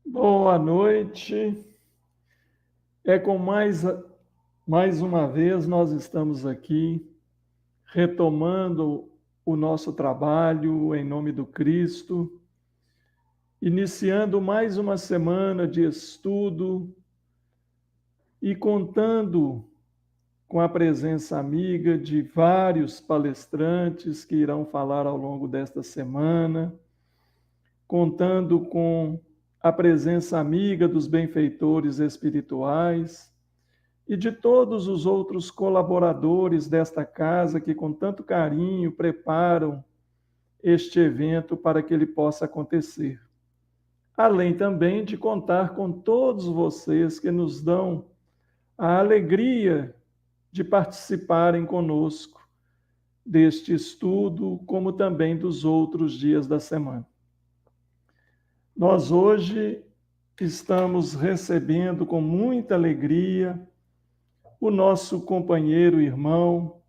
Boa noite. É com mais uma vez nós estamos aqui retomando o nosso trabalho em nome do Cristo, iniciando mais uma semana de estudo e contando com a presença amiga de vários palestrantes que irão falar ao longo desta semana, contando com a presença amiga dos benfeitores espirituais e de todos os outros colaboradores desta casa que, com tanto carinho, preparam este evento para que ele possa acontecer. Além também de contar com todos vocês que nos dão a alegria de participarem conosco deste estudo, como também dos outros dias da semana. Nós hoje estamos recebendo com muita alegria o nosso companheiro, irmão,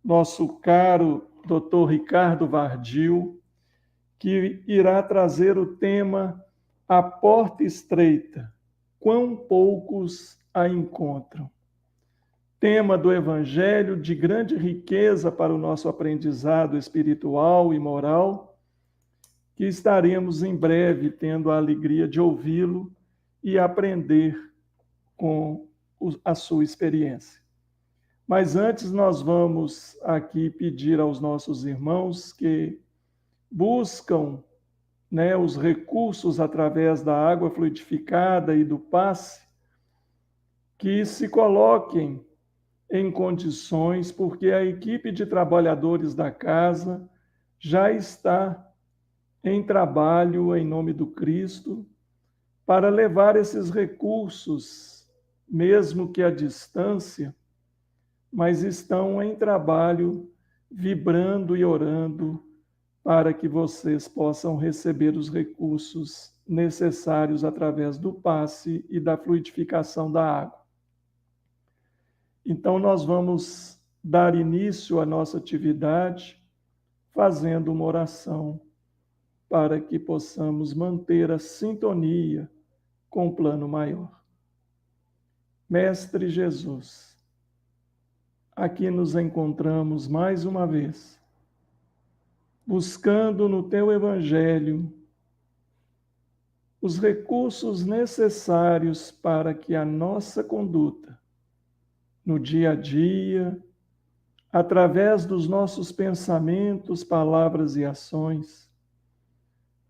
nosso caro Dr. Ricardo Vardil, que irá trazer o tema A Porta Estreita, quão poucos a encontram. Tema do Evangelho de grande riqueza para o nosso aprendizado espiritual e moral, que estaremos em breve tendo a alegria de ouvi-lo e aprender com a sua experiência. Mas antes nós vamos aqui pedir aos nossos irmãos que buscam, os recursos através da água fluidificada e do passe, que se coloquem em condições, porque a equipe de trabalhadores da casa já está em trabalho em nome do Cristo para levar esses recursos, mesmo que à distância, mas estão em trabalho, vibrando e orando para que vocês possam receber os recursos necessários através do passe e da fluidificação da água. Então, nós vamos dar início à nossa atividade fazendo uma oração para que possamos manter a sintonia com o plano maior. Mestre Jesus, aqui nos encontramos mais uma vez, buscando no teu Evangelho os recursos necessários para que a nossa conduta, no dia a dia, através dos nossos pensamentos, palavras e ações,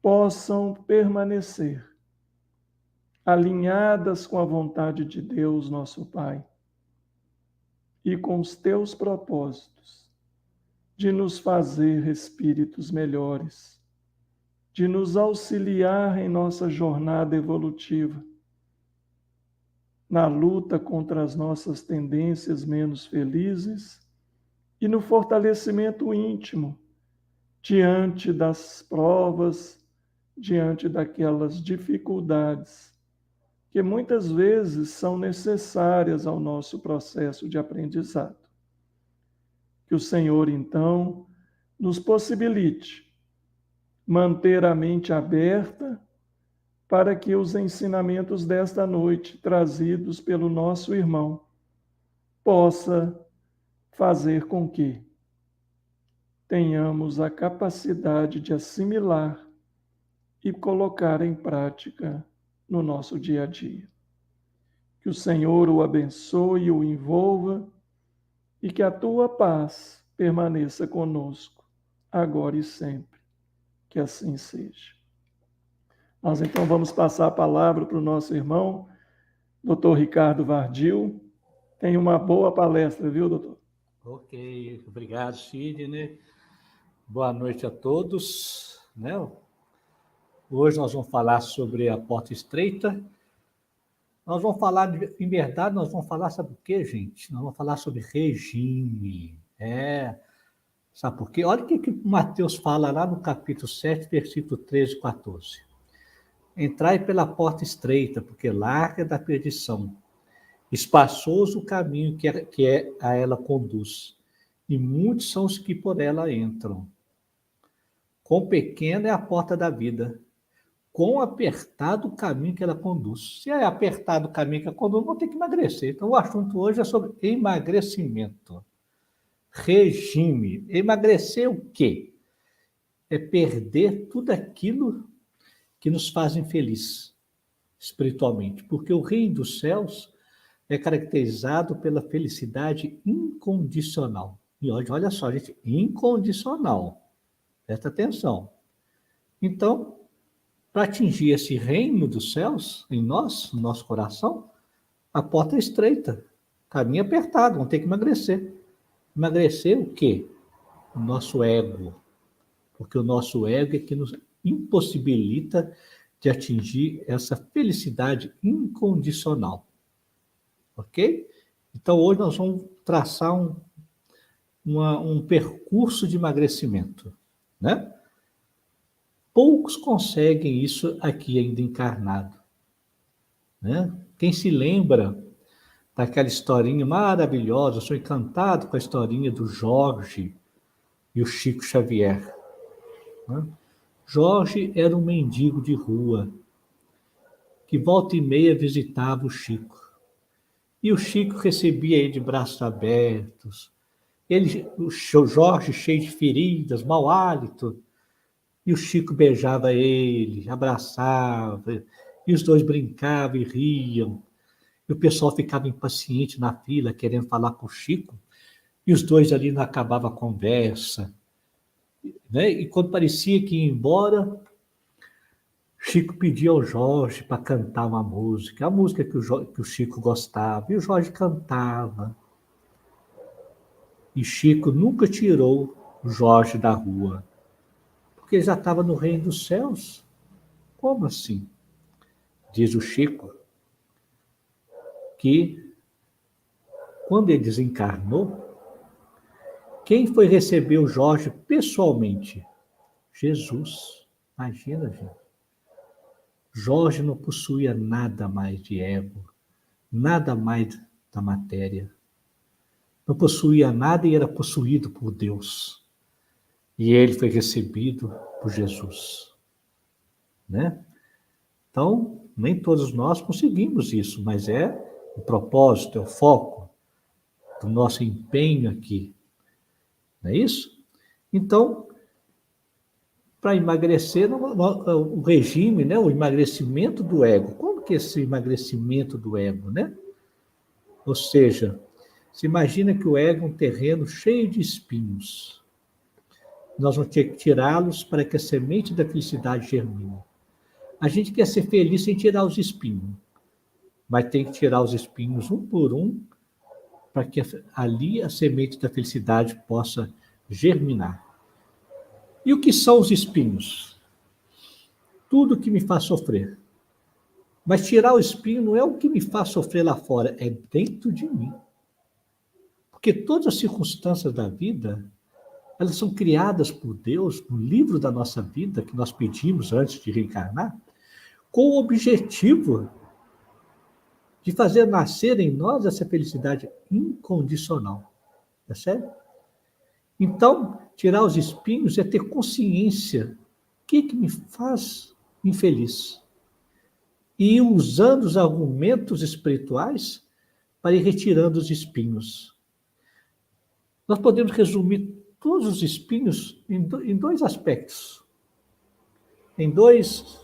possam permanecer alinhadas com a vontade de Deus, nosso Pai, e com os teus propósitos de nos fazer espíritos melhores, de nos auxiliar em nossa jornada evolutiva, na luta contra as nossas tendências menos felizes e no fortalecimento íntimo diante das provas, diante daquelas dificuldades que muitas vezes são necessárias ao nosso processo de aprendizado. Que o Senhor, então, nos possibilite manter a mente aberta para que os ensinamentos desta noite, trazidos pelo nosso irmão, possa fazer com que tenhamos a capacidade de assimilar e colocar em prática no nosso dia a dia. Que o Senhor o abençoe e o envolva e que a tua paz permaneça conosco, agora e sempre. Que assim seja. Nós então vamos passar a palavra para o nosso irmão, Dr. Ricardo Vardil. Tem uma boa palestra, viu, doutor? Ok, obrigado, Sidney. Boa noite a todos. Hoje nós vamos falar sobre a porta estreita. Nós vamos falar, em verdade, nós vamos falar, sabe o quê, gente? Nós vamos falar sobre regime. Sabe por quê? Olha o que Mateus fala lá no capítulo 7, versículo 13 e 14. Entrai pela porta estreita, porque larga é da perdição. Espaçoso o caminho que a ela conduz, e muitos são os que por ela entram. Quão pequena é a porta da vida, quão apertado o caminho que ela conduz. Se é apertado o caminho que ela conduz, vou ter que emagrecer. Então, o assunto hoje é sobre emagrecimento. Regime. Emagrecer o quê? É perder tudo aquilo que nos faz felizes espiritualmente. Porque o reino dos céus é caracterizado pela felicidade incondicional. E hoje, olha só, gente, incondicional. Presta atenção. Então, para atingir esse reino dos céus em nós, no nosso coração, a porta é estreita, caminho apertado, vamos ter que emagrecer. Emagrecer o quê? O nosso ego. Porque o nosso ego é que nos impossibilita de atingir essa felicidade incondicional. Ok? Então, hoje nós vamos traçar um percurso de emagrecimento, né? Poucos conseguem isso aqui ainda encarnado, né? Quem se lembra daquela historinha maravilhosa, eu sou encantado com a historinha do Jorge e o Chico Xavier, né? Jorge era um mendigo de rua que volta e meia visitava o Chico. E o Chico recebia ele de braços abertos. O Jorge cheio de feridas, mau hálito. E o Chico beijava ele, abraçava. E os dois brincavam e riam. E o pessoal ficava impaciente na fila, querendo falar com o Chico. E os dois ali não acabavam a conversa, né? E quando parecia que ia embora, Chico pedia ao Jorge para cantar uma música, a música que o Chico gostava. E o Jorge cantava. E Chico nunca tirou o Jorge da rua, porque ele já estava no reino dos céus. Como assim? Diz o Chico que, quando ele desencarnou, quem foi receber o Jorge pessoalmente? Jesus. Imagina, gente. Jorge não possuía nada mais de ego, nada mais da matéria. Não possuía nada e era possuído por Deus. E ele foi recebido por Jesus, né? Então, nem todos nós conseguimos isso, mas é o propósito, é o foco do nosso empenho aqui. Não é isso? Então, para emagrecer, o regime, né, o emagrecimento do ego. Como que é esse emagrecimento do ego, né? Ou seja, se imagina que o ego é um terreno cheio de espinhos. Nós vamos ter que tirá-los para que a semente da felicidade germine. A gente quer ser feliz sem tirar os espinhos, mas tem que tirar os espinhos um por um para que ali a semente da felicidade possa germinar. E o que são os espinhos? Tudo que me faz sofrer. Mas tirar o espinho não é o que me faz sofrer lá fora, é dentro de mim. Porque todas as circunstâncias da vida, elas são criadas por Deus no livro da nossa vida, que nós pedimos antes de reencarnar, com o objetivo de fazer nascer em nós essa felicidade incondicional. Tá certo? Então, tirar os espinhos é ter consciência. O que me faz infeliz? E ir usando os argumentos espirituais para ir retirando os espinhos. Nós podemos resumir todos os espinhos em dois aspectos, em dois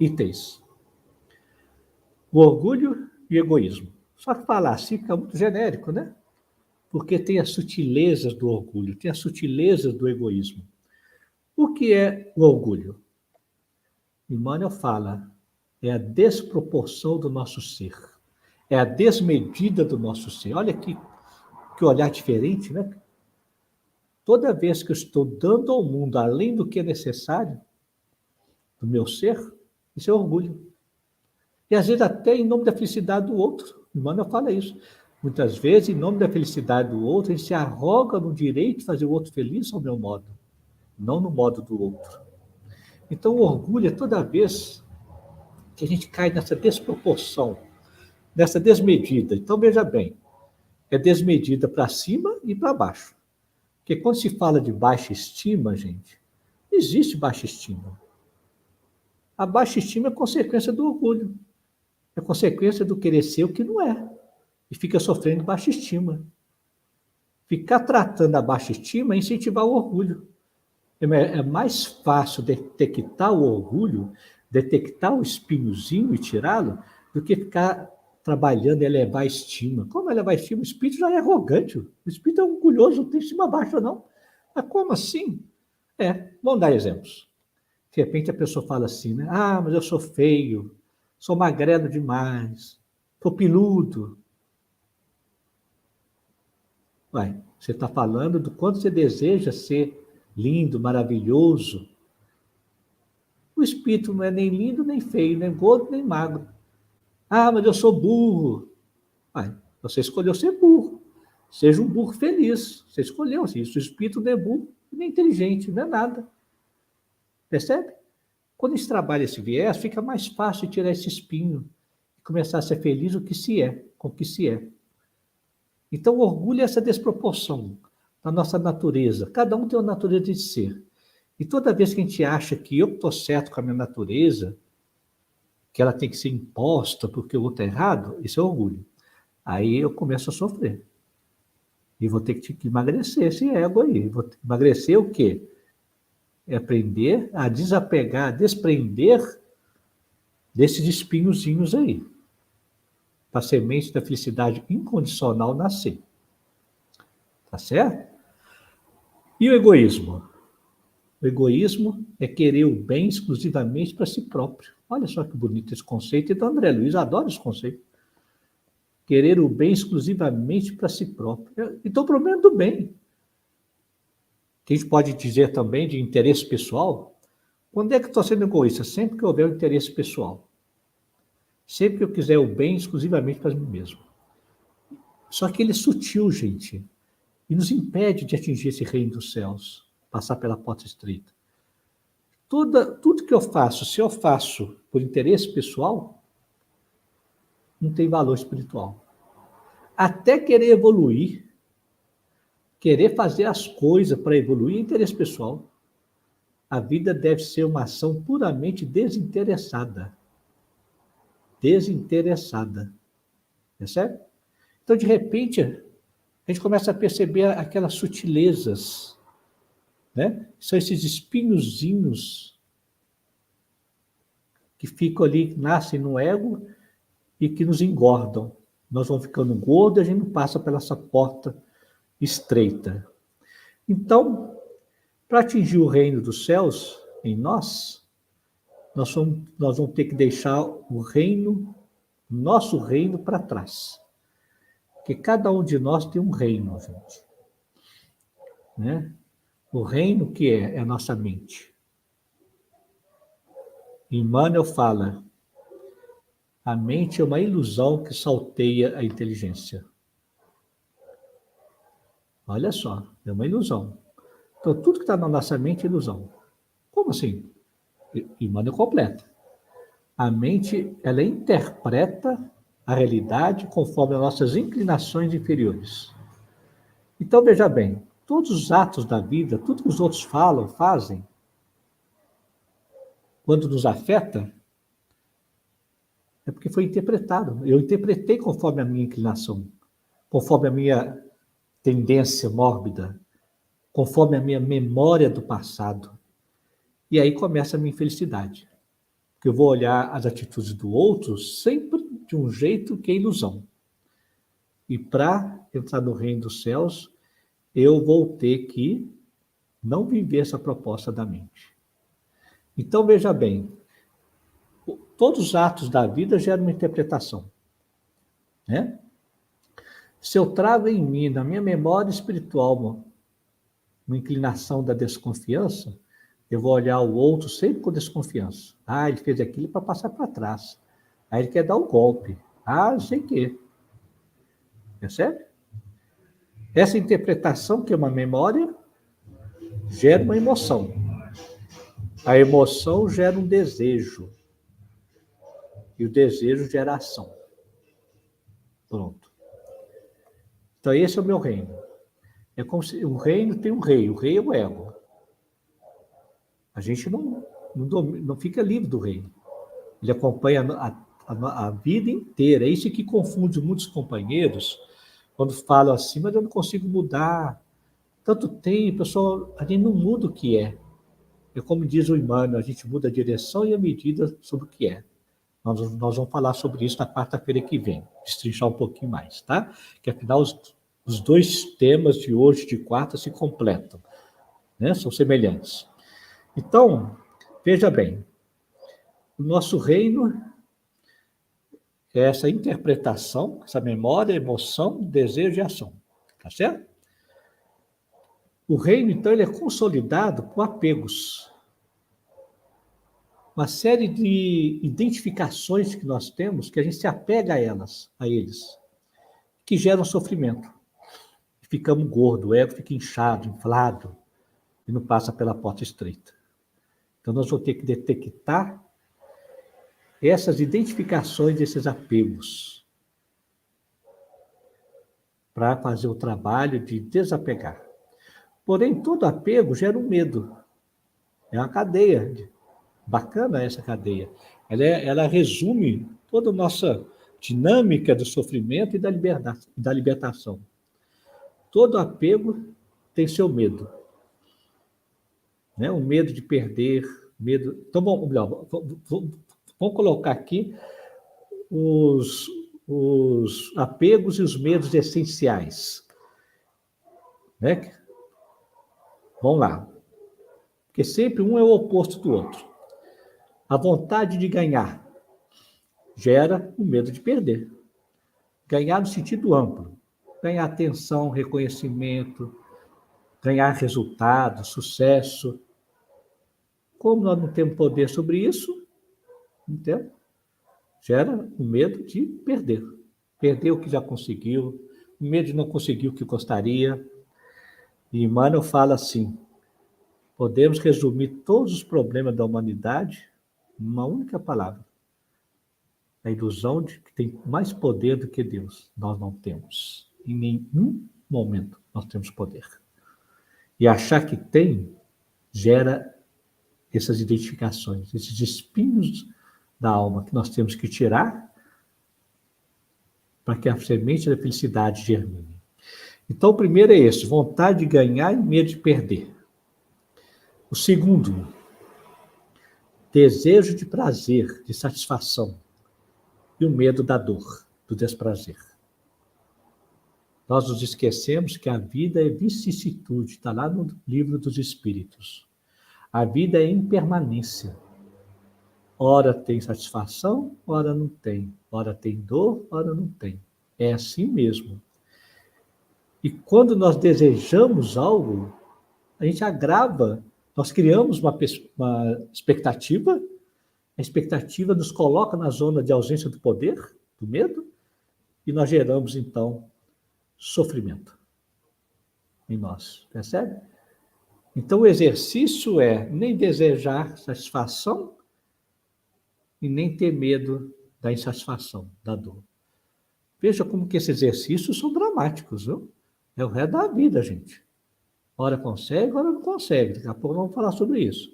itens: o orgulho e o egoísmo. Só que falar assim fica muito genérico, né? Porque tem as sutilezas do orgulho, tem as sutilezas do egoísmo. O que é o orgulho? Emmanuel fala, é a desproporção do nosso ser, é a desmedida do nosso ser. Olha que olhar diferente, né? Toda vez que eu estou dando ao mundo além do que é necessário, do meu ser, isso é orgulho. E às vezes até em nome da felicidade do outro. Emmanuel fala isso. Muitas vezes, em nome da felicidade do outro, a gente se arroga no direito de fazer o outro feliz ao meu modo, não no modo do outro. Então, o orgulho é toda vez que a gente cai nessa desproporção, nessa desmedida. Então, veja bem, é desmedida para cima e para baixo. Porque quando se fala de baixa estima, gente, não existe baixa estima. A baixa estima é consequência do orgulho. É consequência do querer ser o que não é. E fica sofrendo baixa estima. Ficar tratando a baixa estima é incentivar o orgulho. É mais fácil detectar o orgulho, detectar o espinhozinho e tirá-lo, do que ficar trabalhando em elevar a estima. Como elevar a estima? O espírito já é arrogante. O espírito é orgulhoso, não tem estima baixa, não. Mas como assim? Vamos dar exemplos. De repente a pessoa fala assim, né? Ah, mas eu sou feio, sou magrelo demais, sou peludo. Ué, você está falando do quanto você deseja ser lindo, maravilhoso. O espírito não é nem lindo, nem feio, nem gordo, nem magro. Ah, mas eu sou burro. Ué, você escolheu ser burro. Seja um burro feliz. Você escolheu. Isso, o espírito não é burro, nem inteligente, não é nada. Percebe? Quando a gente trabalha esse viés, fica mais fácil tirar esse espinho e começar a ser feliz o que se é, com o que se é. Então, o orgulho é essa desproporção na nossa natureza. Cada um tem uma natureza de ser. E toda vez que a gente acha que eu estou certo com a minha natureza, que ela tem que ser imposta porque o outro é errado, isso é orgulho. Aí eu começo a sofrer. E vou ter que emagrecer esse ego aí. Vou emagrecer o quê? É aprender a desapegar, a desprender desses espinhozinhos aí. Para a semente da felicidade incondicional nascer. Tá certo? E o egoísmo? O egoísmo é querer o bem exclusivamente para si próprio. Olha só que bonito esse conceito. Então, André Luiz adora esse conceito. Querer o bem exclusivamente para si próprio. Então, o problema é do bem. Que a gente pode dizer também de interesse pessoal. Quando é que eu estou sendo egoísta? Sempre que houver um interesse pessoal. Sempre que eu quiser o bem exclusivamente para mim mesmo. Só que ele é sutil, gente. E nos impede de atingir esse reino dos céus. Passar pela porta estreita. Tudo que eu faço, se eu faço por interesse pessoal, não tem valor espiritual. Até querer evoluir, querer fazer as coisas para evoluir é interesse pessoal. A vida deve ser uma ação puramente desinteressada. Desinteressada. Percebe? Então, de repente, a gente começa a perceber aquelas sutilezas, né? São esses espinhozinhos que ficam ali, nascem no ego e que nos engordam. Nós vamos ficando gordos e a gente não passa pela essa porta estreita. Então, para atingir o reino dos céus em nós, nós vamos ter que deixar o reino, nosso reino para trás. Porque cada um de nós tem um reino, gente. Né? O reino que é a nossa mente. Emmanuel fala, a mente é uma ilusão que salteia a inteligência. Olha só, é uma ilusão. Então, tudo que está na nossa mente é ilusão. Como assim? Emmanuel completa. A mente, ela interpreta a realidade conforme as nossas inclinações inferiores. Então, veja bem, todos os atos da vida, tudo que os outros falam, fazem, quando nos afeta, é porque foi interpretado. Eu interpretei conforme a minha inclinação, conforme a minha tendência mórbida, conforme a minha memória do passado. E aí começa a minha infelicidade. Porque eu vou olhar as atitudes do outro sempre de um jeito que é ilusão. E para entrar no reino dos céus, eu vou ter que não viver essa proposta da mente. Então, veja bem, todos os atos da vida geram uma interpretação. Né? Se eu trago em mim, na minha memória espiritual, uma inclinação da desconfiança, eu vou olhar o outro sempre com desconfiança. Ah, ele fez aquilo para passar para trás. Aí ele quer dar um golpe. Ah, não sei o quê. Percebe? Essa interpretação, que é uma memória, gera uma emoção. A emoção gera um desejo. E o desejo gera ação. Pronto. Então, esse é o meu reino. É como se um reino tem um rei. O rei é o ego. A gente não não fica livre do reino. Ele acompanha a vida inteira. É isso que confunde muitos companheiros quando falam assim, mas eu não consigo mudar. Tanto tempo, pessoal, a gente não muda o que é. É como diz o Emmanuel, a gente muda a direção e a medida sobre o que é. Nós vamos falar sobre isso na quarta-feira que vem, destrinchar um pouquinho mais, tá? Que afinal os dois temas de hoje, de quarta, se completam, né? São semelhantes. Então, veja bem, o nosso reino é essa interpretação, essa memória, emoção, desejo e ação, tá certo? O reino, então, ele é consolidado por apegos. Uma série de identificações que nós temos, que a gente se apega a eles, que geram sofrimento. Ficamos gordos, o ego fica inchado, inflado, e não passa pela porta estreita. Então, nós vamos ter que detectar essas identificações desses apegos para fazer o trabalho de desapegar. Porém, todo apego gera um medo. É uma cadeia. Bacana essa cadeia. Ela resume toda a nossa dinâmica do sofrimento e da libertação. Todo apego tem seu medo. Né? O medo de perder, medo... Então, vamos colocar aqui os apegos e os medos essenciais. Né? Vamos lá. Porque sempre um é o oposto do outro. A vontade de ganhar gera o medo de perder. Ganhar no sentido amplo. Ganhar atenção, reconhecimento, ganhar resultado, sucesso. Como nós não temos poder sobre isso, entende? Gera o medo de perder. Perder o que já conseguiu, o medo de não conseguir o que gostaria. E Emmanuel fala assim, podemos resumir todos os problemas da humanidade numa única palavra. A ilusão de que tem mais poder do que Deus. Nós não temos. Em nenhum momento nós temos poder. E achar que tem gera essas identificações, esses espinhos da alma que nós temos que tirar para que a semente da felicidade germine. Então, o primeiro é esse, vontade de ganhar e medo de perder. O segundo, desejo de prazer, de satisfação, e o medo da dor, do desprazer. Nós nos esquecemos que a vida é vicissitude, está lá no livro dos Espíritos. A vida é impermanência. Ora tem satisfação, ora não tem. Ora tem dor, ora não tem. É assim mesmo. E quando nós desejamos algo, a gente agrava, nós criamos uma expectativa, a expectativa nos coloca na zona de ausência do poder, do medo, e nós geramos, então, sofrimento em nós, percebe? Então, o exercício é nem desejar satisfação e nem ter medo da insatisfação, da dor. Veja como que esses exercícios são dramáticos, viu? É o resto da vida, gente. Ora consegue, ora não consegue. Daqui a pouco vamos falar sobre isso.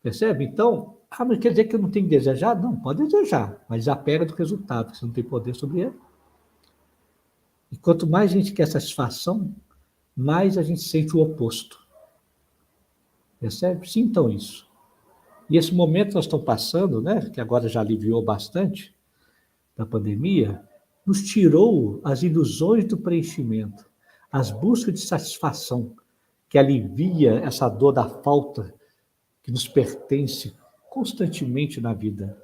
Percebe? Então, mas quer dizer que eu não tenho que desejar? Não, pode desejar, mas apega do resultado, porque você não tem poder sobre ele. E quanto mais a gente quer satisfação, mais a gente sente o oposto. Percebe? Sintam isso. E esse momento que nós estamos passando, né, que agora já aliviou bastante da pandemia, nos tirou as ilusões do preenchimento, as buscas de satisfação, que alivia essa dor da falta que nos pertence constantemente na vida.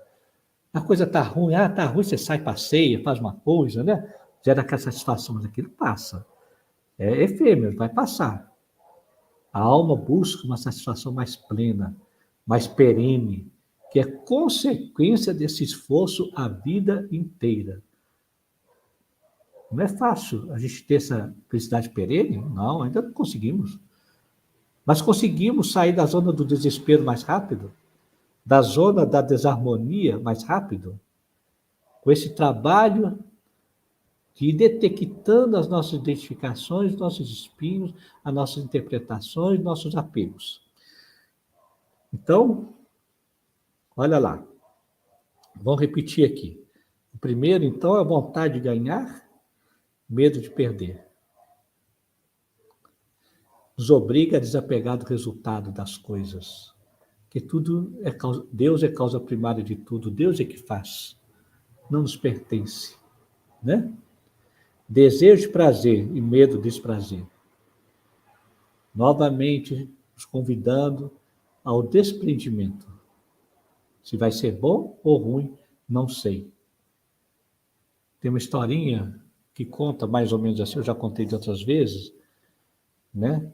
A coisa está ruim, está ruim, você sai, passeia, faz uma coisa, né? Gera aquela satisfação, mas aquilo passa. É efêmero, vai passar. A alma busca uma satisfação mais plena, mais perene, que é consequência desse esforço a vida inteira. Não é fácil a gente ter essa felicidade perene? Não, ainda não conseguimos. Mas conseguimos sair da zona do desespero mais rápido, da zona da desarmonia mais rápido, com esse trabalho de ir detectando as nossas identificações, nossos espinhos, as nossas interpretações, nossos apegos. Então, Olha lá, vamos repetir aqui. O primeiro, então, é a vontade de ganhar, medo de perder. Nos obriga a desapegar do resultado das coisas. Que tudo é causa, Deus é causa primária de tudo, Deus é que faz, não nos pertence, né? Desejo de prazer e medo de desprazer. Novamente, nos convidando ao desprendimento. Se vai ser bom ou ruim, não sei. Tem uma historinha que conta mais ou menos assim, eu já contei de outras vezes, né?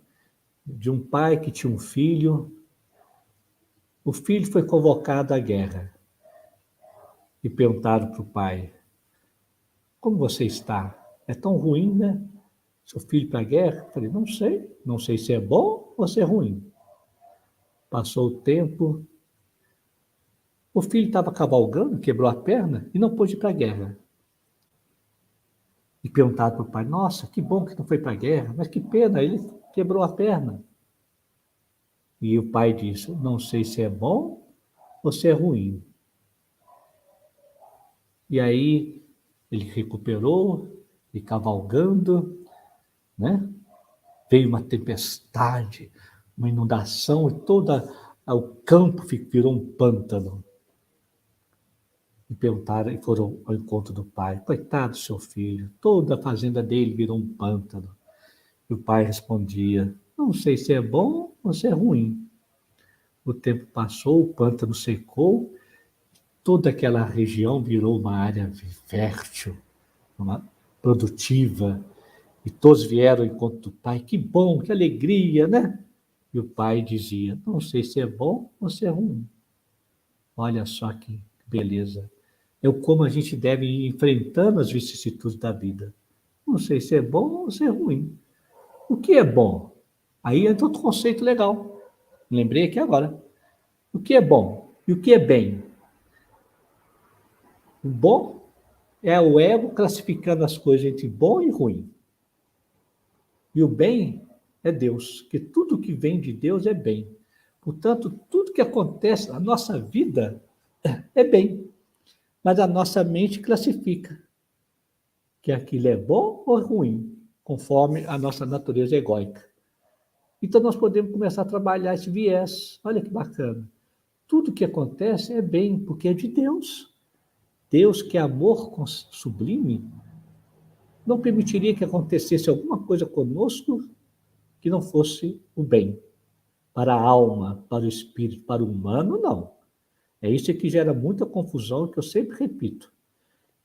De um pai que tinha um filho. O filho foi convocado à guerra e perguntaram para o pai: como você está? É tão ruim, né? Seu filho para a guerra? Eu falei: não sei se é bom ou se é ruim. Passou o tempo, o filho estava cavalgando, quebrou a perna e não pôde ir para a guerra. E perguntaram para o pai: nossa, que bom que não foi para a guerra, mas que pena, ele quebrou a perna. E o pai disse: não sei se é bom ou se é ruim. E aí ele recuperou, e cavalgando, né? Veio uma tempestade, uma inundação, e todo o campo virou um pântano. E perguntaram, e foram ao encontro do pai: coitado do seu filho, toda a fazenda dele virou um pântano. E o pai respondia: não sei se é bom ou se é ruim. O tempo passou, o pântano secou, toda aquela região virou uma área fértil, uma produtiva, e todos vieram ao encontro do pai. Que bom, que alegria, né? E o pai dizia: não sei se é bom ou se é ruim. Olha só que beleza. É como a gente deve ir enfrentando as vicissitudes da vida. Não sei se é bom ou se é ruim. O que é bom? Aí entra outro conceito legal. Lembrei aqui agora. O que é bom e o que é bem? O bom é o ego classificando as coisas entre bom e ruim. E o bem é Deus, que tudo que vem de Deus é bem. Portanto, tudo que acontece na nossa vida é bem. Mas a nossa mente classifica que aquilo é bom ou ruim, conforme a nossa natureza egóica. Então, nós podemos começar a trabalhar esse viés. Olha que bacana. Tudo que acontece é bem, porque é de Deus. Deus, que é amor sublime, não permitiria que acontecesse alguma coisa conosco que não fosse o bem. Para a alma, para o espírito, para o humano, não. É isso que gera muita confusão, que eu sempre repito.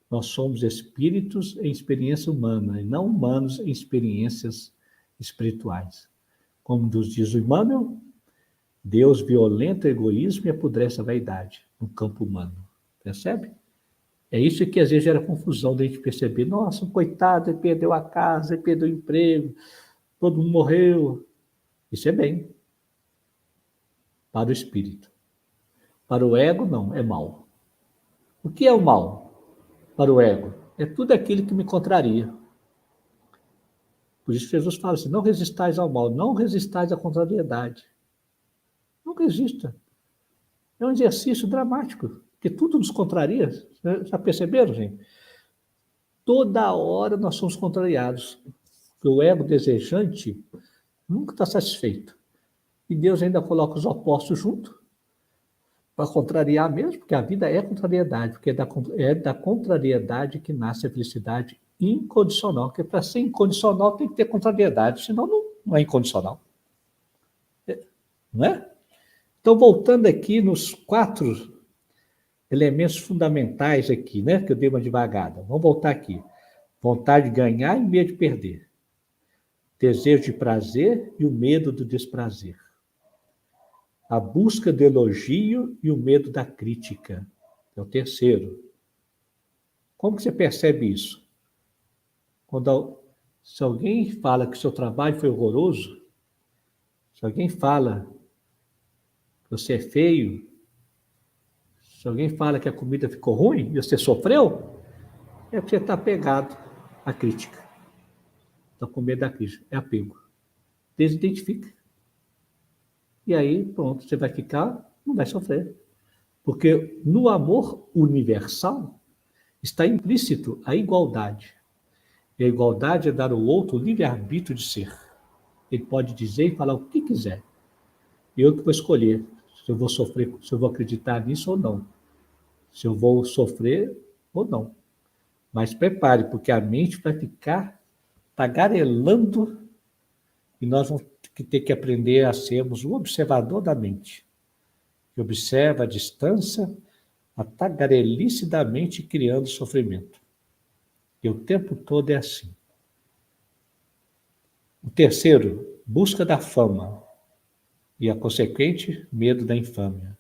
Nós somos espíritos em experiência humana, e não humanos em experiências espirituais. Como nos diz o Emmanuel, Deus violenta o egoísmo e apodrece a vaidade no campo humano. Percebe? É isso que às vezes gera confusão da gente perceber: nossa, um coitado, ele perdeu a casa, ele perdeu o emprego, todo mundo morreu. Isso é bem para o espírito. Para o ego, não, é mal. O que é o mal para o ego? É tudo aquilo que me contraria. Por isso Jesus fala assim: não resistais ao mal, não resistais à contrariedade. Não resista. É um exercício dramático, que tudo nos contraria. Já perceberam, gente? Toda hora nós somos contrariados. Porque o ego desejante nunca está satisfeito. E Deus ainda coloca os opostos junto para contrariar mesmo, porque a vida é contrariedade, porque é da contrariedade que nasce a felicidade incondicional, porque para ser incondicional tem que ter contrariedade, senão não é incondicional. Não é? Então, voltando aqui nos 4 elementos fundamentais aqui, né, que eu dei uma devagada. Vamos voltar aqui. Vontade de ganhar e medo de perder. Desejo de prazer e o medo do desprazer. A busca do elogio e o medo da crítica. É o terceiro. Como que você percebe isso? Se alguém fala que o seu trabalho foi horroroso, se alguém fala que você é feio, se alguém fala que a comida ficou ruim e você sofreu, é porque você está apegado à crítica. Está com medo da crítica. É apego. Desidentifica. E aí, pronto, você vai ficar, não vai sofrer. Porque no amor universal está implícito a igualdade. E a igualdade é dar ao outro o livre-arbítrio de ser. Ele pode dizer e falar o que quiser. E eu que vou escolher se eu vou sofrer, se eu vou acreditar nisso ou não. Se eu vou sofrer ou não. Mas prepare, porque a mente vai ficar tagarelando e nós vamos ter que aprender a sermos um observador da mente, que observa a distância, a tagarelice da mente criando sofrimento. E o tempo todo é assim. O terceiro, busca da fama e a consequente medo da infâmia.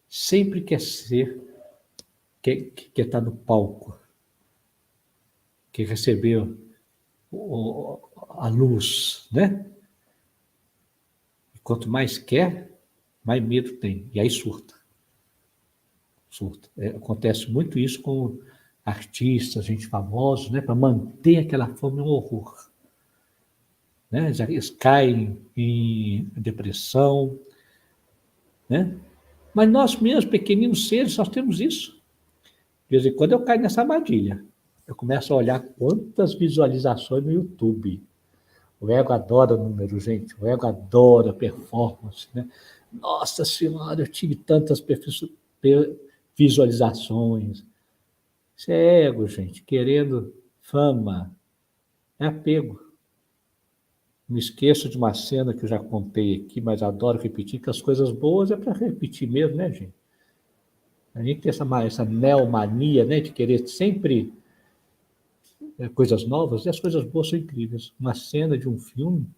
Sempre quer estar no palco, quer receber a luz, né? E quanto mais quer, mais medo tem. E aí surta. Acontece muito isso com artistas, gente famosa, né? Para manter aquela fama é um horror. Né? Eles caem em depressão, né? Mas nós mesmos, pequeninos seres, nós temos isso. De vez em quando eu caio nessa armadilha. Eu começo a olhar quantas visualizações no YouTube. O ego adora número, gente. O ego adora performance, né? Nossa Senhora, eu tive tantas visualizações. Isso é ego, gente, querendo fama. É apego. Não esqueço de uma cena que eu já contei aqui, mas adoro repetir, que as coisas boas é para repetir mesmo, né, gente? A gente tem essa neomania, né, de querer sempre coisas novas, e as coisas boas são incríveis. Uma cena de um filme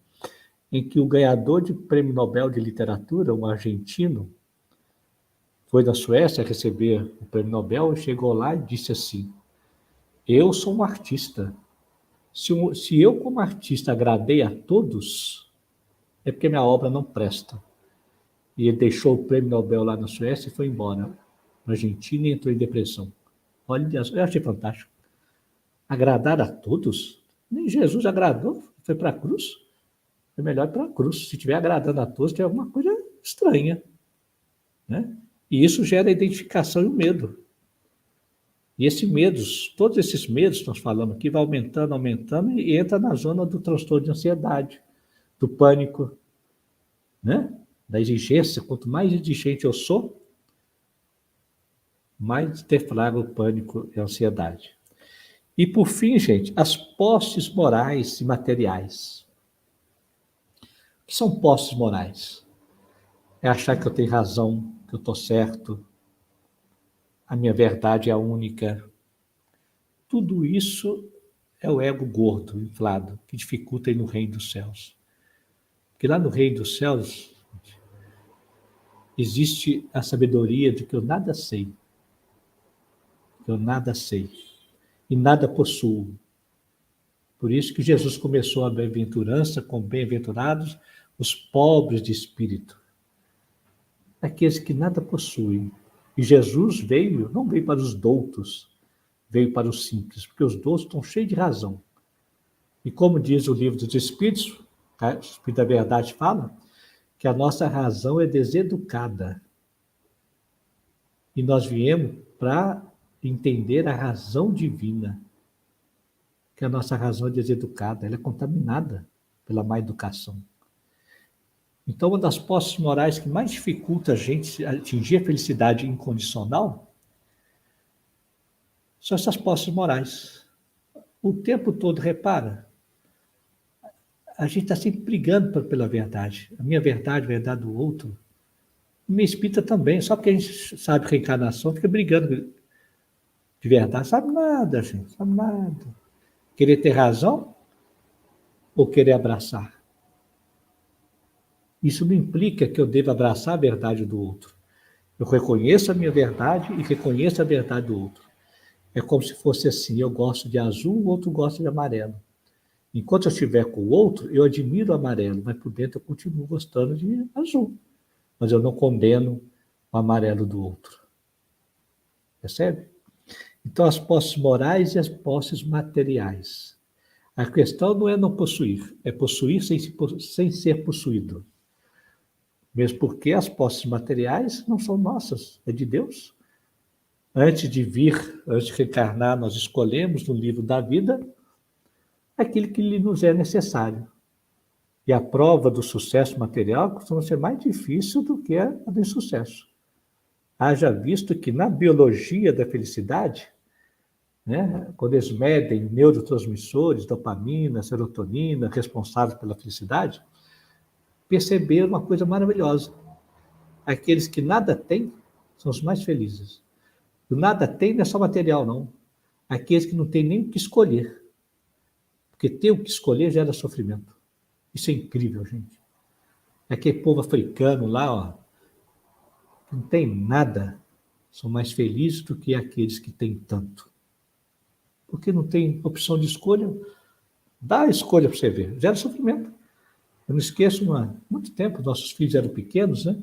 em que o ganhador de Prêmio Nobel de Literatura, um argentino, foi da Suécia receber o Prêmio Nobel e chegou lá e disse assim: eu sou um artista. Se eu, como artista, agradei a todos, é porque minha obra não presta. E ele deixou o Prêmio Nobel lá na Suécia e foi embora na Argentina e entrou em depressão. Olha, eu achei fantástico. Agradar a todos? Nem Jesus agradou, foi para a cruz. É melhor ir para a cruz. Se estiver agradando a todos, tem alguma coisa estranha. Né? E isso gera identificação e o medo. E esses medos, todos esses medos que nós falamos aqui, vai aumentando, aumentando e entra na zona do transtorno de ansiedade, do pânico, né? Da exigência. Quanto mais exigente eu sou, mais deflagra o pânico e a ansiedade. E, por fim, gente, as posses morais e materiais. O que são posses morais? É achar que eu tenho razão, que eu estou certo, a minha verdade é a única. Tudo isso é o ego gordo, inflado, que dificulta ir no reino dos céus. Porque lá no reino dos céus existe a sabedoria de que eu nada sei. Que eu nada sei. E nada possuo. Por isso que Jesus começou a bem-aventurança com bem-aventurados os pobres de espírito. Aqueles que nada possuem. E Jesus não veio para os doutos, veio para os simples, porque os doutos estão cheios de razão. E como diz o livro dos Espíritos, o Espírito da Verdade fala, que a nossa razão é deseducada. E nós viemos para entender a razão divina. Que a nossa razão é deseducada, ela é contaminada pela má educação. Então, uma das posses morais que mais dificulta a gente atingir a felicidade incondicional são essas posses morais. O tempo todo, repara, a gente está sempre brigando pela verdade. A minha verdade, a verdade do outro. O meu espírita também, só porque a gente sabe reencarnação, fica brigando de verdade. Sabe nada, gente, sabe nada. Querer ter razão ou querer abraçar? Isso não implica que eu deva abraçar a verdade do outro. Eu reconheço a minha verdade e reconheço a verdade do outro. É como se fosse assim, eu gosto de azul, o outro gosta de amarelo. Enquanto eu estiver com o outro, eu admiro o amarelo, mas por dentro eu continuo gostando de azul. Mas eu não condeno o amarelo do outro. Percebe? Então, as posses morais e as posses materiais. A questão não é não possuir, é possuir sem ser possuído. Mesmo porque as posses materiais não são nossas, é de Deus. Antes de vir, antes de reencarnar, nós escolhemos no livro da vida aquilo que nos é necessário. E a prova do sucesso material costuma ser mais difícil do que a do insucesso. Haja visto que na biologia da felicidade, né, quando eles medem neurotransmissores, dopamina, serotonina, responsáveis pela felicidade, perceberam uma coisa maravilhosa. Aqueles que nada têm são os mais felizes. O nada tem não é só material, não. Aqueles que não têm nem o que escolher. Porque ter o que escolher gera sofrimento. Isso é incrível, gente. Aquele povo africano lá, ó, não tem nada, são mais felizes do que aqueles que têm tanto. Porque não tem opção de escolha. Dá a escolha para você ver, gera sofrimento. Eu não esqueço, há muito tempo, nossos filhos eram pequenos, né?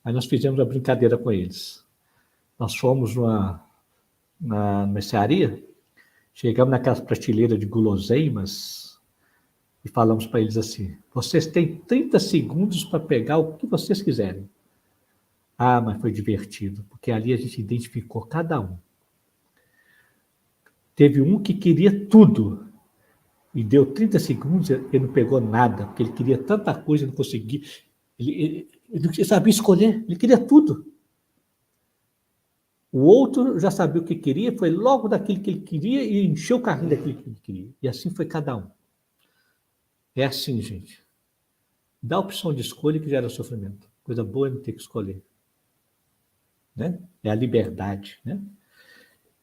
Aí nós fizemos uma brincadeira com eles. Nós fomos na mercearia, chegamos naquelas prateleiras de guloseimas e falamos para eles assim: vocês têm 30 segundos para pegar o que vocês quiserem. Ah, mas foi divertido, porque ali a gente identificou cada um. Teve um que queria tudo e deu 30 segundos e ele não pegou nada, porque ele queria tanta coisa e não conseguia. Ele não sabia escolher, ele queria tudo. O outro já sabia o que queria, foi logo daquilo que ele queria e encheu o carrinho daquilo que ele queria. E assim foi cada um. É assim, gente. Dá opção de escolha que gera sofrimento. Coisa boa é não ter que escolher. Né? É a liberdade. Né?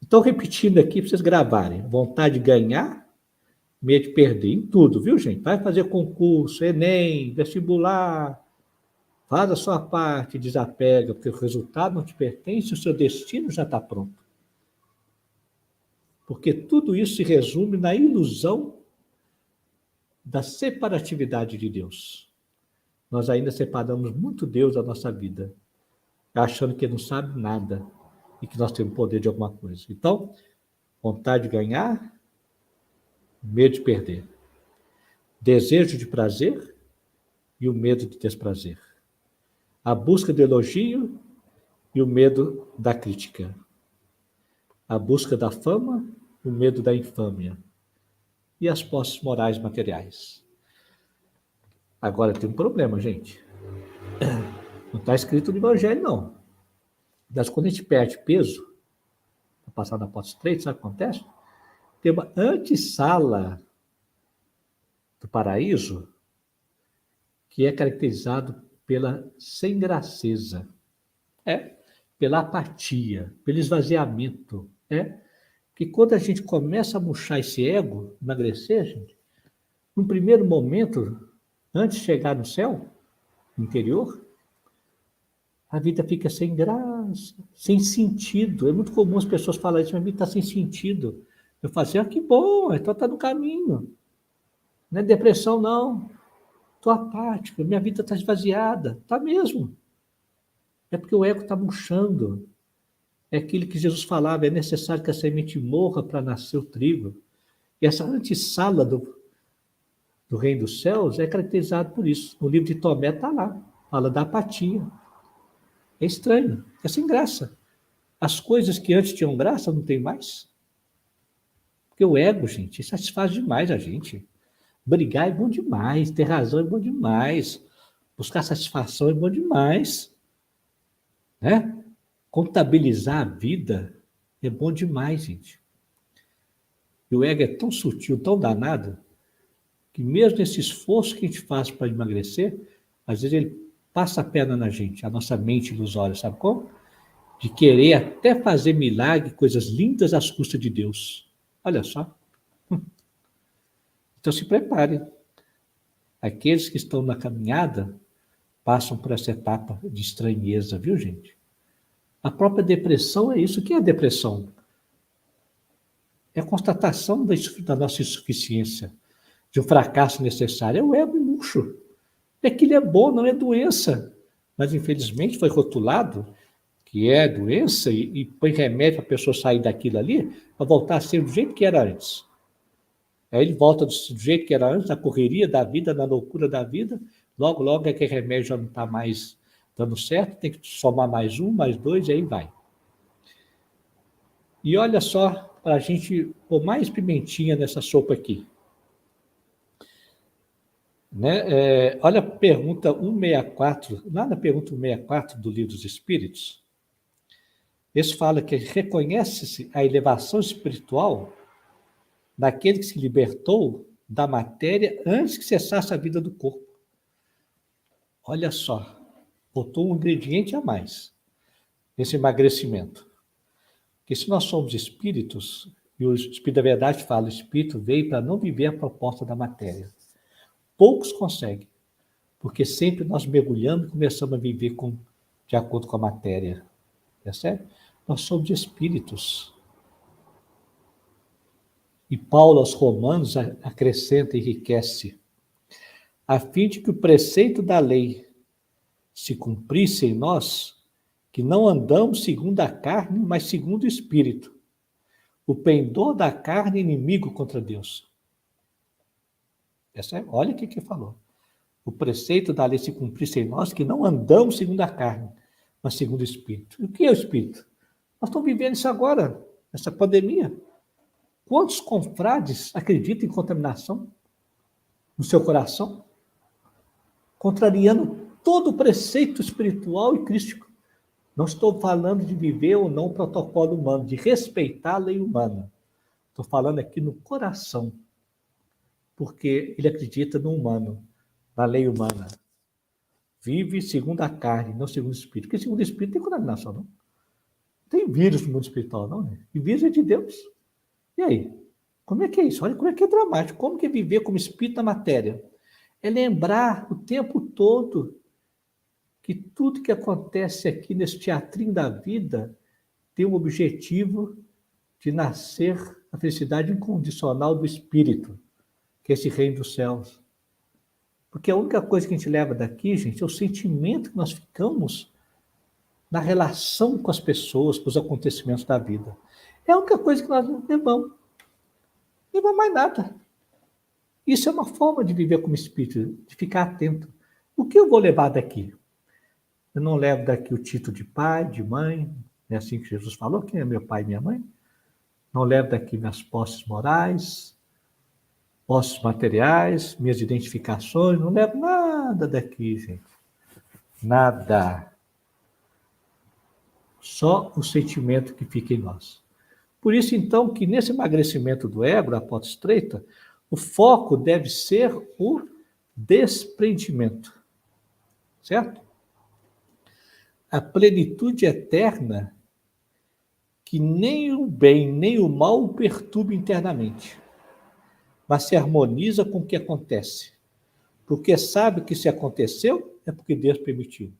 Então, repetindo aqui para vocês gravarem. Vontade de ganhar, medo de perder. Em tudo, viu, gente? Vai fazer concurso, Enem, vestibular. Faz a sua parte, desapega, porque o resultado não te pertence, o seu destino já está pronto. Porque tudo isso se resume na ilusão da separatividade de Deus. Nós ainda separamos muito Deus da nossa vida, achando que não sabe nada e que nós temos poder de alguma coisa. Então, vontade de ganhar, medo de perder. Desejo de prazer e o medo de desprazer. A busca do elogio e o medo da crítica. A busca da fama, o medo da infâmia. E as posses morais materiais. Agora tem um problema, gente. Não está escrito no Evangelho, não. Mas quando a gente perde peso, para passar na porta estreita, sabe o que acontece? Tem uma antessala do paraíso que é caracterizado pela sem graceza, pela apatia, pelo esvaziamento, que quando a gente começa a murchar esse ego, emagrecer, gente, num primeiro momento, antes de chegar no céu, no interior, a vida fica sem graça, sem sentido. É muito comum as pessoas falarem isso, mas a vida está sem sentido. Eu falo assim, que bom, então está no caminho. Não é depressão, não. Estou apático, minha vida está esvaziada. Está mesmo. É porque o ego está murchando. É aquilo que Jesus falava, é necessário que a semente morra para nascer o trigo. E essa antessala do reino dos céus é caracterizada por isso. No livro de Tomé está lá, fala da apatia. É estranho, é sem graça. As coisas que antes tinham graça não tem mais. Porque o ego, gente, satisfaz demais a gente. Brigar é bom demais, ter razão é bom demais, buscar satisfação é bom demais, né? Contabilizar a vida é bom demais, gente. E o ego é tão sutil, tão danado, que mesmo nesse esforço que a gente faz para emagrecer, às vezes ele passa a perna na gente, a nossa mente ilusória, sabe como? De querer até fazer milagre, coisas lindas às custas de Deus. Olha só. Então se preparem. Aqueles que estão na caminhada passam por essa etapa de estranheza, viu, gente? A própria depressão é isso. O que é a depressão? É a constatação da nossa insuficiência, de um fracasso necessário. É o ego murcho. É que ele é bom, não é doença. Mas, infelizmente, foi rotulado que é doença e põe remédio para a pessoa sair daquilo ali para voltar a ser do jeito que era antes. Aí ele volta do jeito que era antes, na correria da vida, na loucura da vida, Logo, logo é que o remédio já não está mais dando certo, tem que somar mais um, mais dois, e aí vai. E olha só, para a gente pôr mais pimentinha nessa sopa aqui. Né? Olha a pergunta 164, lá na pergunta 164 do Livro dos Espíritos, eles falam que reconhece-se a elevação espiritual daquele que se libertou da matéria antes que cessasse a vida do corpo. Olha só, botou um ingrediente a mais nesse emagrecimento. Porque se nós somos espíritos, e o Espírito da Verdade fala, o espírito veio para não viver a proposta da matéria. Poucos conseguem, porque sempre nós mergulhamos e começamos a viver de acordo com a matéria. Percebe? Nós somos espíritos. E Paulo aos Romanos acrescenta e enriquece, a fim de que o preceito da lei se cumprisse em nós, que não andamos segundo a carne, mas segundo o Espírito. O pendor da carne é inimigo contra Deus. Percebe? Olha o que falou. O preceito da lei se cumprisse em nós, que não andamos segundo a carne, mas segundo o Espírito. E o que é o Espírito? Nós estamos vivendo isso agora, essa pandemia. Quantos confrades acreditam em contaminação no seu coração? Contrariando todo o preceito espiritual e crístico. Não estou falando de viver ou não o protocolo humano, de respeitar a lei humana. Estou falando aqui no coração, porque ele acredita no humano, na lei humana. Vive segundo a carne, não segundo o espírito. Porque segundo o espírito tem contaminação, não? Tem vírus no mundo espiritual, não? E vírus é de Deus. E aí? Como é que é isso? Olha como é que é dramático. Como que é viver como espírito na matéria? É lembrar o tempo todo que tudo que acontece aqui nesse teatrinho da vida tem o objetivo de nascer a felicidade incondicional do espírito, que é esse reino dos céus. Porque a única coisa que a gente leva daqui, gente, é o sentimento que nós ficamos na relação com as pessoas, com os acontecimentos da vida. É a única coisa que nós não levamos. Não levamos mais nada. Isso é uma forma de viver como espírito, de ficar atento. O que eu vou levar daqui? Eu não levo daqui o título de pai, de mãe, é assim que Jesus falou, quem é meu pai e minha mãe? Não levo daqui minhas posses morais, posses materiais, minhas identificações, não levo nada daqui, gente. Nada. Só o sentimento que fica em nós. Por isso, então, que nesse emagrecimento do ego, a porta estreita, o foco deve ser o desprendimento. Certo? A plenitude eterna que nem o bem nem o mal o perturba internamente, mas se harmoniza com o que acontece, porque sabe que se aconteceu é porque Deus permitiu.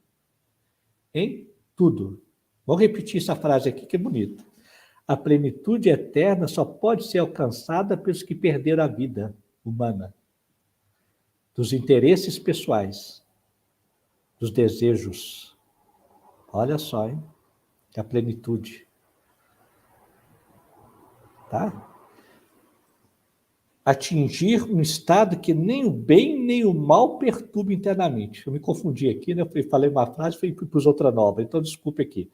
Em tudo. Vou repetir essa frase aqui que é bonita. A plenitude eterna só pode ser alcançada pelos que perderam a vida humana, dos interesses pessoais, dos desejos. Olha só, hein? A plenitude. Tá? Atingir um estado que nem o bem nem o mal perturba internamente. Eu me confundi aqui, né? Eu falei uma frase e fui para os outra nova, então desculpe aqui.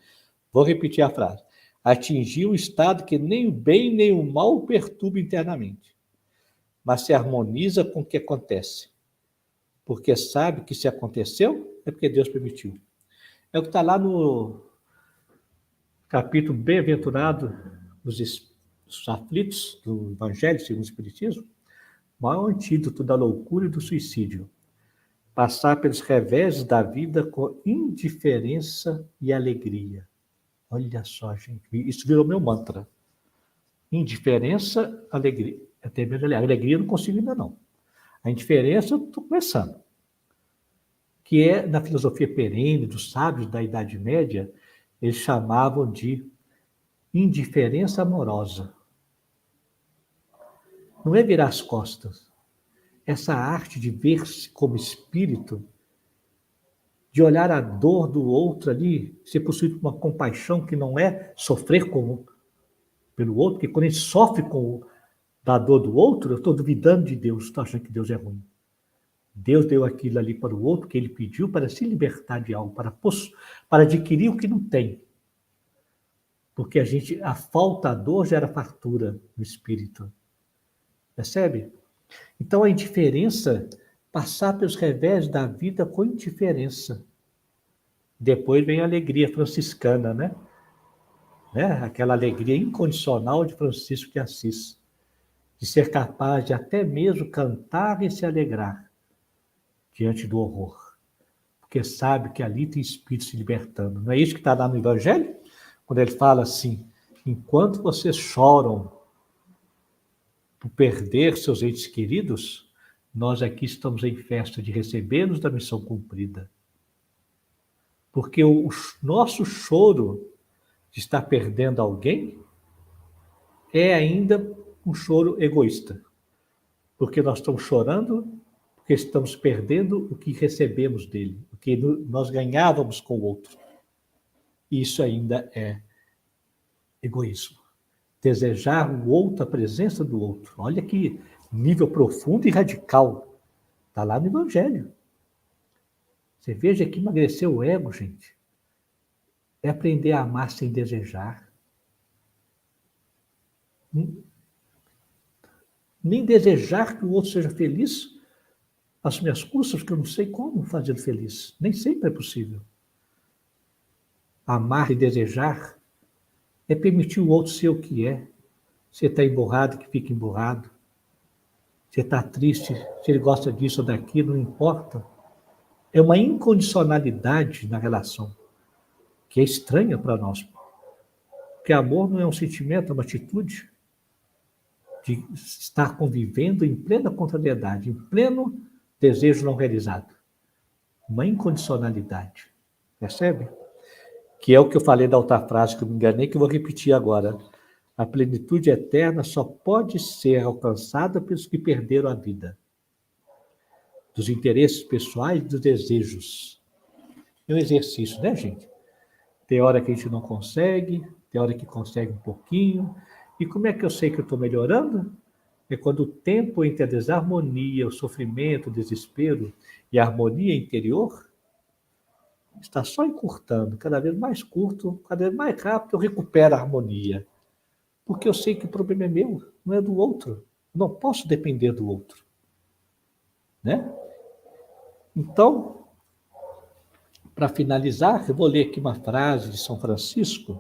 Vou repetir a frase. Atingir um estado que nem o bem nem o mal perturba internamente, mas se harmoniza com o que acontece, porque sabe que se aconteceu é porque Deus permitiu. É o que está lá no capítulo Bem-aventurado dos aflitos do Evangelho segundo o Espiritismo, o maior antídoto da loucura e do suicídio. Passar pelos reveses da vida com indiferença e alegria. Olha só, gente, isso virou meu mantra. Indiferença, alegria. Até mesmo alegria eu não consigo ainda não. A indiferença eu estou começando. Que é, na filosofia perene dos sábios da Idade Média, eles chamavam de indiferença amorosa. Não é virar as costas. Essa arte de ver-se como espírito, de olhar a dor do outro ali, ser possuído por uma compaixão que não é sofrer pelo outro, porque quando a gente sofre da dor do outro, eu estou duvidando de Deus, estou achando que Deus é ruim. Deus deu aquilo ali para o outro que ele pediu para se libertar de algo, para adquirir o que não tem. Porque a falta, a dor gera fartura no espírito. Percebe? Então a indiferença, passar pelos revés da vida com indiferença. Depois vem a alegria franciscana, né? Aquela alegria incondicional de Francisco de Assis, de ser capaz de até mesmo cantar e se alegrar diante do horror, porque sabe que ali tem espírito se libertando. Não é isso que está lá no Evangelho? Quando ele fala assim, enquanto vocês choram por perder seus entes queridos, nós aqui estamos em festa de recebê-los da missão cumprida. Porque o nosso choro de estar perdendo alguém é ainda um choro egoísta. Porque nós estamos chorando porque estamos perdendo o que recebemos dele, o que nós ganhávamos com o outro. Isso ainda é egoísmo. Desejar o outro, a presença do outro. Olha que nível profundo e radical. Está lá no Evangelho. Você veja que emagrecer o ego, gente, é aprender a amar sem desejar. Nem desejar que o outro seja feliz às minhas custas, porque eu não sei como fazê-lo feliz. Nem sempre é possível. Amar e desejar é permitir o outro ser o que é. Você está emburrado, que fique emburrado. Você está triste, se ele gosta disso ou daquilo, não importa. É uma incondicionalidade na relação, que é estranha para nós. Porque amor não é um sentimento, é uma atitude de estar convivendo em plena contrariedade, em pleno desejo não realizado. Uma incondicionalidade. Percebe? Que é o que eu falei da outra frase que eu me enganei, que eu vou repetir agora. A plenitude eterna só pode ser alcançada pelos que perderam a vida. Dos interesses pessoais e dos desejos. É um exercício, né, gente? Tem hora que a gente não consegue, tem hora que consegue um pouquinho. E como é que eu sei que eu estou melhorando? É quando o tempo entre a desarmonia, o sofrimento, o desespero e a harmonia interior está só encurtando, cada vez mais curto, cada vez mais rápido eu recupero a harmonia. Porque eu sei que o problema é meu, não é do outro. Eu não posso depender do outro. Né? Então, para finalizar, eu vou ler aqui uma frase de São Francisco,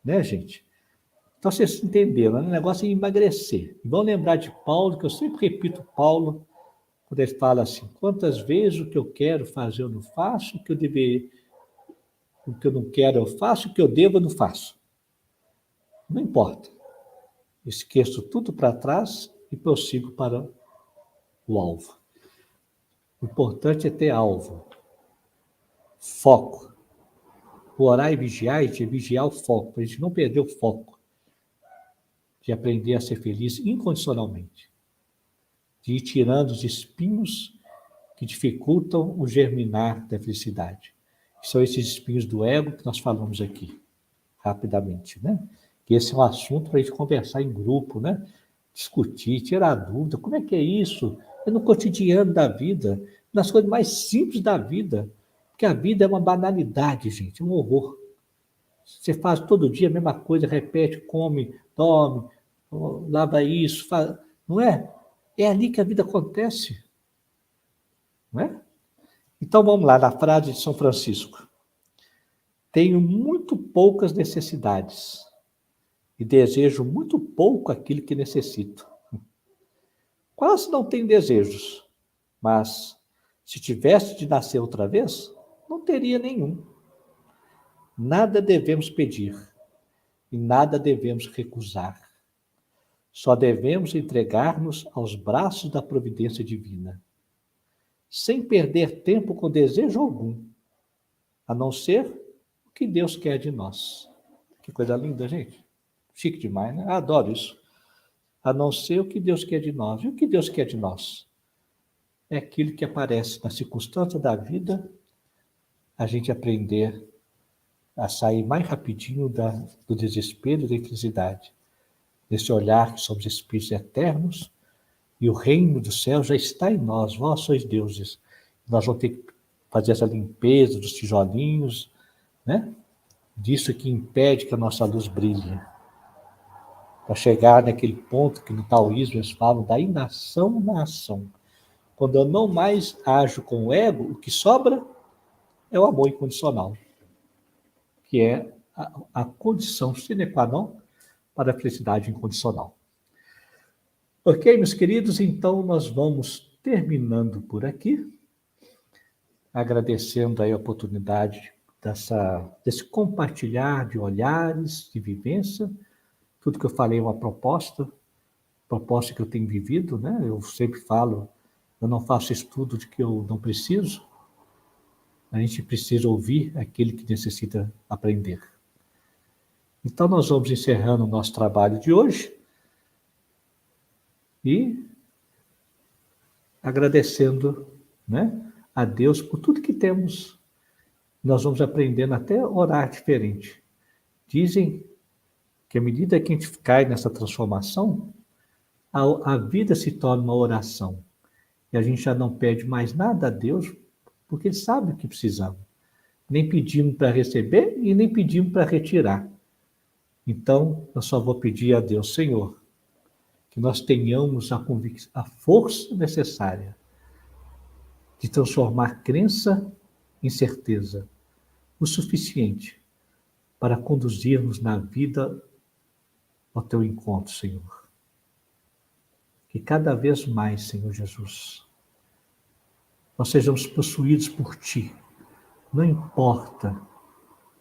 né, gente? Então, vocês entenderam, né? O negócio é emagrecer. E vão lembrar de Paulo, que eu sempre repito Paulo, quando ele fala assim, quantas vezes o que eu quero fazer eu não faço, o que eu não quero eu faço, o que eu devo eu não faço. Não importa. Esqueço tudo para trás e prossigo para o alvo. O importante é ter alvo, foco. O orar e vigiar é vigiar o foco, para a gente não perder o foco de aprender a ser feliz incondicionalmente, de ir tirando os espinhos que dificultam o germinar da felicidade. São esses espinhos do ego que nós falamos aqui, rapidamente, né? Que esse é um assunto para a gente conversar em grupo, né? Discutir, tirar dúvida. Como é que é isso? É no cotidiano da vida, nas coisas mais simples da vida. Porque a vida é uma banalidade, gente, um horror. Você faz todo dia a mesma coisa, repete, come, dorme, lava isso, faz... não é? É ali que a vida acontece. Não é? Então vamos lá, na frase de São Francisco. Tenho muito poucas necessidades e desejo muito pouco aquilo que necessito. Quase não tenho desejos, mas se tivesse de nascer outra vez, não teria nenhum. Nada devemos pedir e nada devemos recusar. Só devemos entregar-nos aos braços da providência divina, sem perder tempo com desejo algum, a não ser o que Deus quer de nós. Que coisa linda, gente. Chique demais, né? Adoro isso. A não ser o que Deus quer de nós. E o que Deus quer de nós? É aquilo que aparece na circunstância da vida, a gente aprender a sair mais rapidinho do desespero e da infelicidade. Nesse olhar que somos espíritos eternos, E o reino do céu já está em nós, vós sois deuses. Nós vamos ter que fazer essa limpeza dos tijolinhos, né? Disso que impede que a nossa luz brilhe. Para chegar naquele ponto que no taoísmo eles falam da inação na ação. Quando eu não mais ajo com o ego, o que sobra é o amor incondicional, que é a condição sine qua non para a felicidade incondicional. Ok, meus queridos, então nós vamos terminando por aqui, agradecendo aí a oportunidade desse compartilhar de olhares, de vivência. Tudo que eu falei é uma proposta que eu tenho vivido, né? Eu sempre falo, eu não faço estudo de que eu não preciso. A gente precisa ouvir aquele que necessita aprender. Então, nós vamos encerrando o nosso trabalho de hoje e agradecendo, né, a Deus por tudo que temos. Nós vamos aprendendo até orar diferente. Dizem que à medida que a gente cai nessa transformação, a vida se torna uma oração. E a gente já não pede mais nada a Deus, porque Ele sabe o que precisamos. Nem pedimos para receber e nem pedimos para retirar. Então, eu só vou pedir a Deus, Senhor, que nós tenhamos a força necessária de transformar crença em certeza, o suficiente para conduzirmos na vida ao Teu encontro, Senhor. Que cada vez mais, Senhor Jesus, nós sejamos possuídos por Ti. Não importa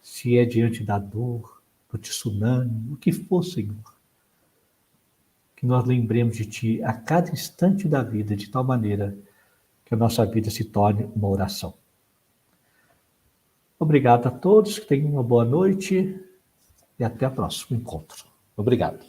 se é diante da dor, do tsunami, o que for, Senhor. Que nós lembremos de Ti a cada instante da vida, de tal maneira que a nossa vida se torne uma oração. Obrigado a todos, que tenham uma boa noite e até o próximo encontro. Obrigado.